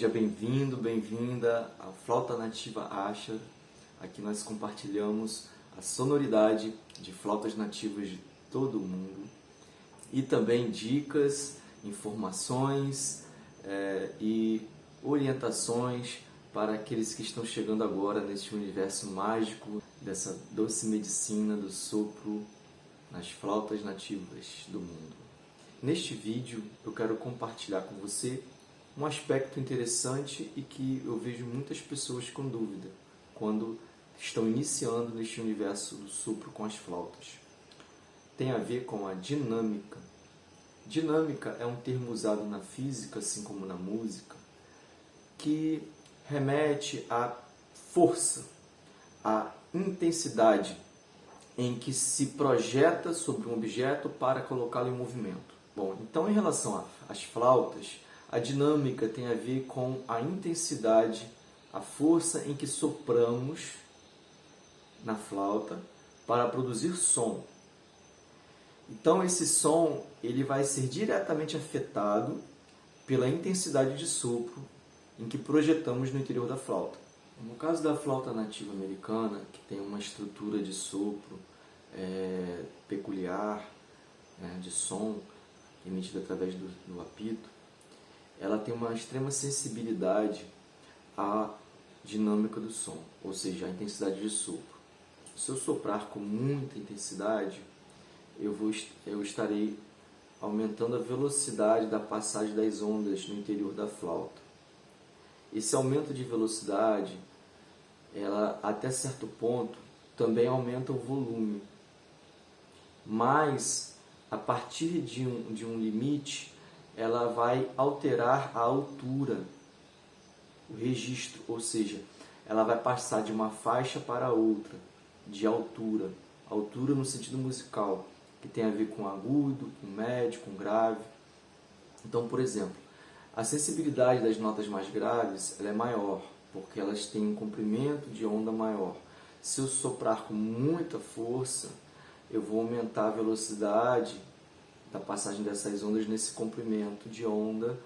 Seja bem-vindo, bem-vinda à Flauta Nativa Asha. Aqui nós compartilhamos a sonoridade de flautas nativas de todo o mundo e também dicas, informações e orientações para aqueles que estão chegando agora neste universo mágico dessa doce medicina do sopro nas flautas nativas do mundo. Neste vídeo eu quero compartilhar com você um aspecto interessante e que eu vejo muitas pessoas com dúvida quando estão iniciando neste universo do sopro com as flautas. Tem a ver com a dinâmica. Dinâmica é um termo usado na física, assim como na música, que remete à força, à intensidade em que se projeta sobre um objeto para colocá-lo em movimento. Bom, então em relação às flautas, a dinâmica tem a ver com a intensidade, a força em que sopramos na flauta para produzir som. Então esse som ele vai ser diretamente afetado pela intensidade de sopro em que projetamos no interior da flauta. No caso da flauta nativa americana, que tem uma estrutura de sopro peculiar, de som emitido através do apito, ela tem uma extrema sensibilidade à dinâmica do som, ou seja, à intensidade de sopro. Se eu soprar com muita intensidade, eu estarei aumentando a velocidade da passagem das ondas no interior da flauta. Esse aumento de velocidade, ela até certo ponto, também aumenta o volume. Mas, a partir de um limite, ela vai alterar a altura, o registro, ou seja, ela vai passar de uma faixa para outra, de altura. Altura no sentido musical, que tem a ver com agudo, com médio, com grave. Então, por exemplo, a sensibilidade das notas mais graves ela é maior, porque elas têm um comprimento de onda maior. Se eu soprar com muita força, eu vou aumentar a velocidade da passagem dessas ondas nesse comprimento de onda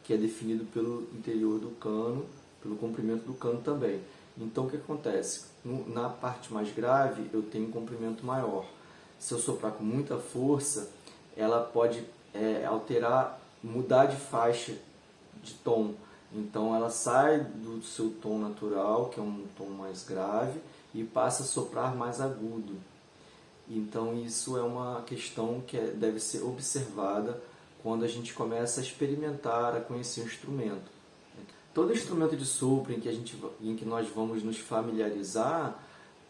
que é definido pelo interior do cano, pelo comprimento do cano também. Então, o que acontece? Na parte mais grave, eu tenho um comprimento maior. Se eu soprar com muita força, ela pode alterar, mudar de faixa de tom. Então, ela sai do seu tom natural, que é um tom mais grave, e passa a soprar mais agudo. Então, isso é uma questão que deve ser observada quando a gente começa a experimentar, a conhecer o instrumento. Todo instrumento de sopro em que nós vamos nos familiarizar,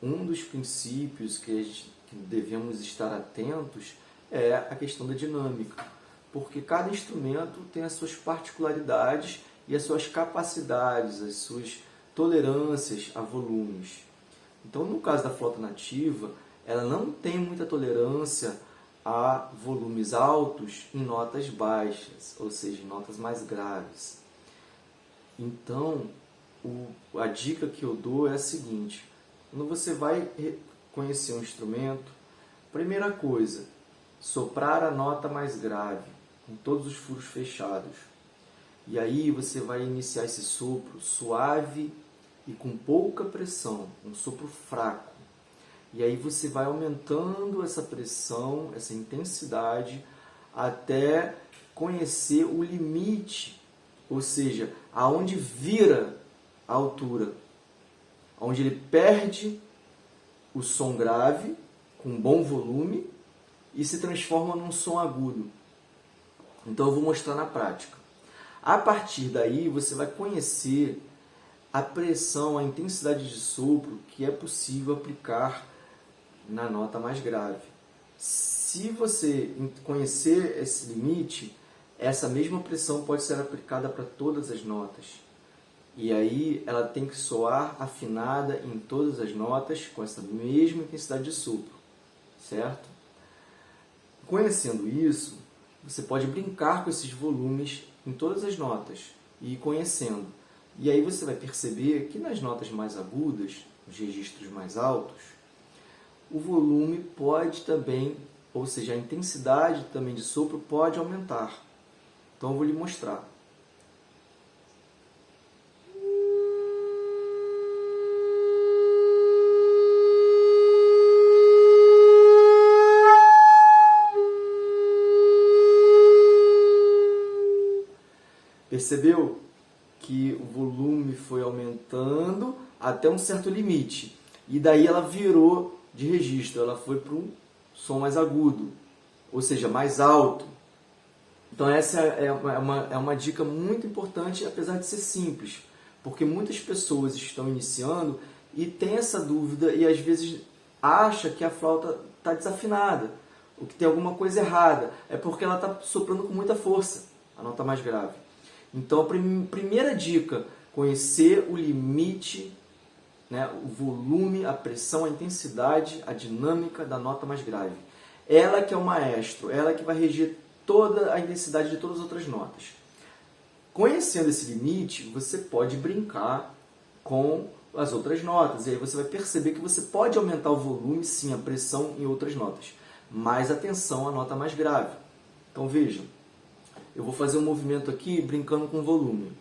um dos princípios que devemos estar atentos é a questão da dinâmica, porque cada instrumento tem as suas particularidades e as suas capacidades, as suas tolerâncias a volumes. Então, no caso da flauta nativa, ela não tem muita tolerância a volumes altos em notas baixas, ou seja, em notas mais graves. Então, a dica que eu dou é a seguinte: quando você vai conhecer um instrumento, primeira coisa, soprar a nota mais grave, com todos os furos fechados. E aí você vai iniciar esse sopro suave e com pouca pressão, um sopro fraco. E aí você vai aumentando essa pressão, essa intensidade, até conhecer o limite, ou seja, aonde vira a altura, onde ele perde o som grave, com bom volume, e se transforma num som agudo. Então eu vou mostrar na prática. A partir daí você vai conhecer a pressão, a intensidade de sopro que é possível aplicar na nota mais grave. Se você conhecer esse limite, essa mesma pressão pode ser aplicada para todas as notas. E aí ela tem que soar afinada em todas as notas com essa mesma intensidade de sopro, certo? Conhecendo isso, você pode brincar com esses volumes em todas as notas e ir conhecendo. E aí você vai perceber que nas notas mais agudas, os registros mais altos, o volume pode também, ou seja, a intensidade também de sopro pode aumentar. Então eu vou lhe mostrar. aumentando até um certo limite. E daí ela virou de registro, ela foi para um som mais agudo, ou seja, mais alto. Então essa é uma dica muito importante, apesar de ser simples, porque muitas pessoas estão iniciando e tem essa dúvida e às vezes acha que a flauta está desafinada, ou que tem alguma coisa errada. É porque ela está soprando com muita força, a nota mais grave. Então a primeira dica, conhecer o limite, né, o volume, a pressão, a intensidade, a dinâmica da nota mais grave. Ela que é o maestro, ela que vai reger toda a intensidade de todas as outras notas. Conhecendo esse limite, você pode brincar com as outras notas. E aí você vai perceber que você pode aumentar o volume, sim, a pressão em outras notas. Mas atenção à nota mais grave. Então vejam, eu vou fazer um movimento aqui brincando com o volume.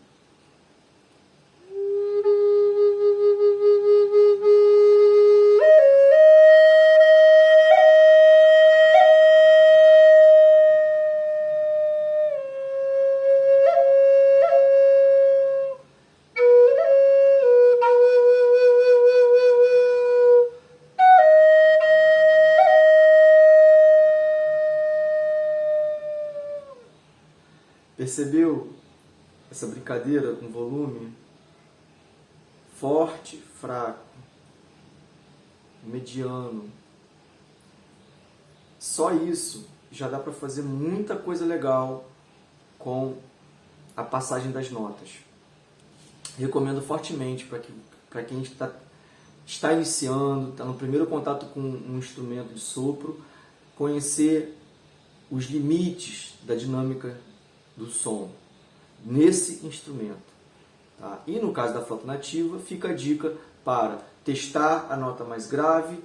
Percebeu essa brincadeira com volume? Forte, fraco, mediano. Só isso já dá para fazer muita coisa legal com a passagem das notas. Recomendo fortemente para quem está iniciando, está no primeiro contato com um instrumento de sopro, conhecer os limites da dinâmica do som nesse instrumento. Tá? E no caso da flauta nativa, fica a dica para testar a nota mais grave,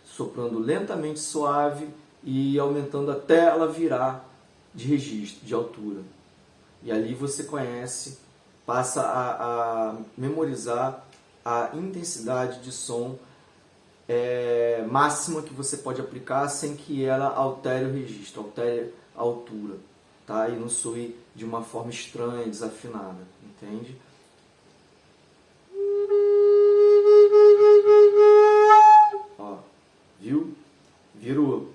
soprando lentamente suave e aumentando até ela virar de registro, de altura. E ali você conhece, passa a memorizar a intensidade de som máxima que você pode aplicar sem que ela altere o registro, altere a altura. Tá? E não soe de uma forma estranha, desafinada, entende? Ó, viu? Virou.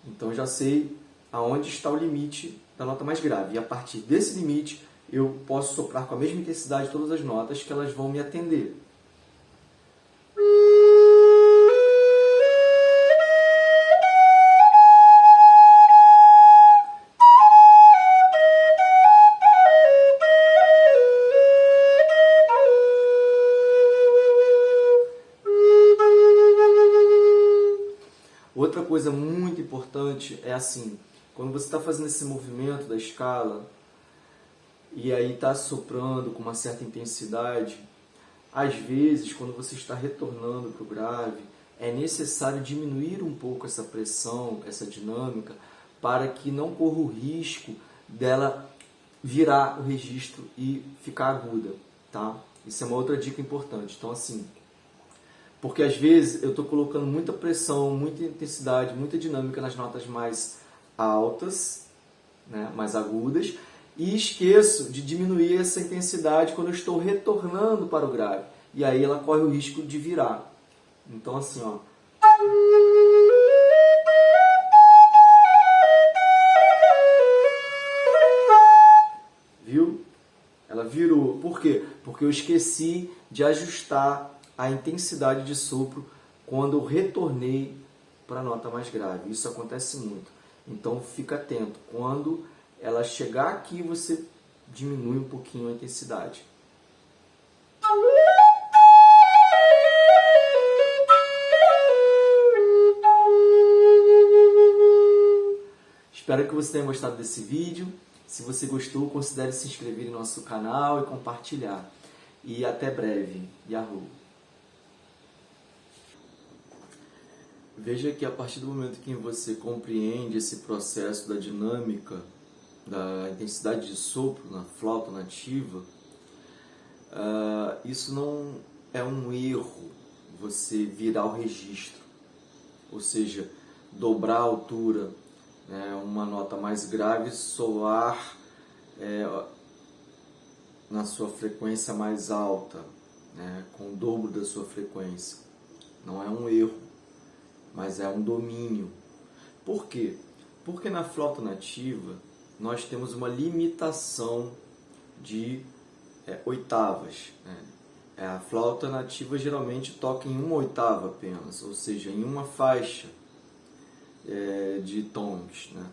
Então já sei aonde está o limite da nota mais grave. E a partir desse limite eu posso soprar com a mesma intensidade todas as notas que elas vão me atender. Outra coisa muito importante é assim, quando você está fazendo esse movimento da escala e aí está soprando com uma certa intensidade, às vezes, quando você está retornando para o grave, é necessário diminuir um pouco essa pressão, essa dinâmica, para que não corra o risco dela virar o registro e ficar aguda, tá? Isso é uma outra dica importante. Então, assim, porque às vezes eu estou colocando muita pressão, muita intensidade, muita dinâmica nas notas mais altas, né, mais agudas, e esqueço de diminuir essa intensidade quando eu estou retornando para o grave. E aí ela corre o risco de virar. Então assim, ó. Viu? Ela virou. Por quê? Porque eu esqueci de ajustar a intensidade de sopro quando eu retornei para a nota mais grave. Isso acontece muito. Então fica atento. Quando ela chegar aqui, você diminui um pouquinho a intensidade. Espero que você tenha gostado desse vídeo. Se você gostou, considere se inscrever no nosso canal e compartilhar. E até breve. Yahoo! Veja que a partir do momento que você compreende esse processo da dinâmica, da intensidade de sopro na flauta nativa, isso não é um erro, você virar o registro, ou seja, dobrar a altura, né, uma nota mais grave soar na sua frequência mais alta. né, com o dobro da sua frequência. Não é um erro, mas é um domínio. Por quê? Porque na flauta nativa nós temos uma limitação de oitavas, né? A flauta nativa geralmente toca em uma oitava apenas, ou seja, em uma faixa de tons, né?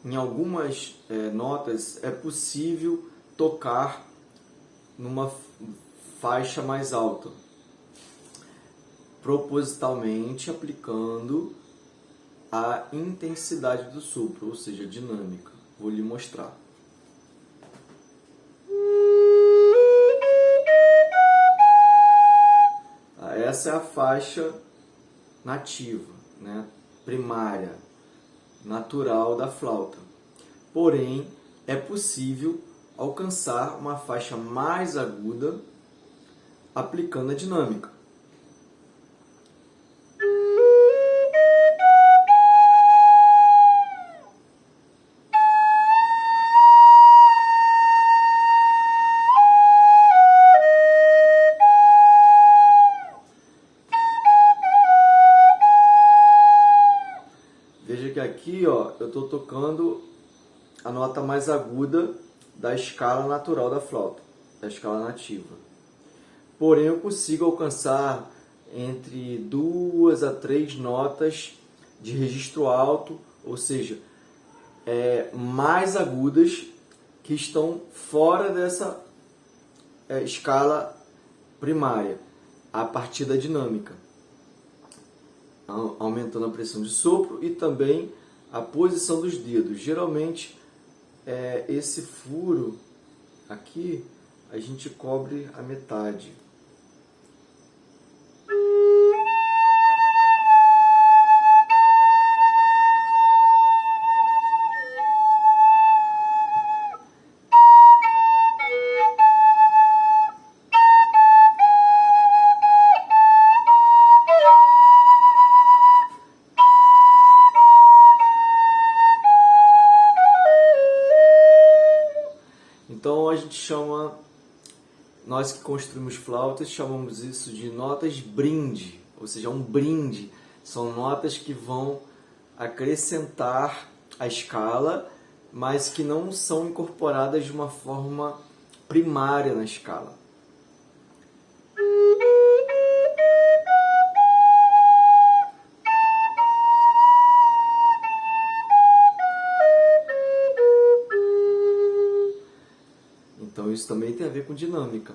Em algumas notas é possível tocar numa faixa mais alta, propositalmente aplicando a intensidade do sopro, ou seja, a dinâmica. Vou lhe mostrar. Essa é a faixa nativa, né? Primária, natural da flauta. Porém, é possível alcançar uma faixa mais aguda aplicando a dinâmica. Veja que aqui, ó, eu estou tocando a nota mais aguda da escala natural da flauta, da escala nativa. Porém, eu consigo alcançar entre 2 a 3 notas de registro alto, ou seja, mais agudas, que estão fora dessa escala primária, a partir da dinâmica, aumentando a pressão de sopro e também a posição dos dedos. Geralmente, esse furo aqui, a gente cobre a metade. Então a gente chama, nós que construímos flautas, chamamos isso de notas brinde, ou seja, um brinde. São notas que vão acrescentar a escala, mas que não são incorporadas de uma forma primária na escala. Então isso também tem a ver com dinâmica.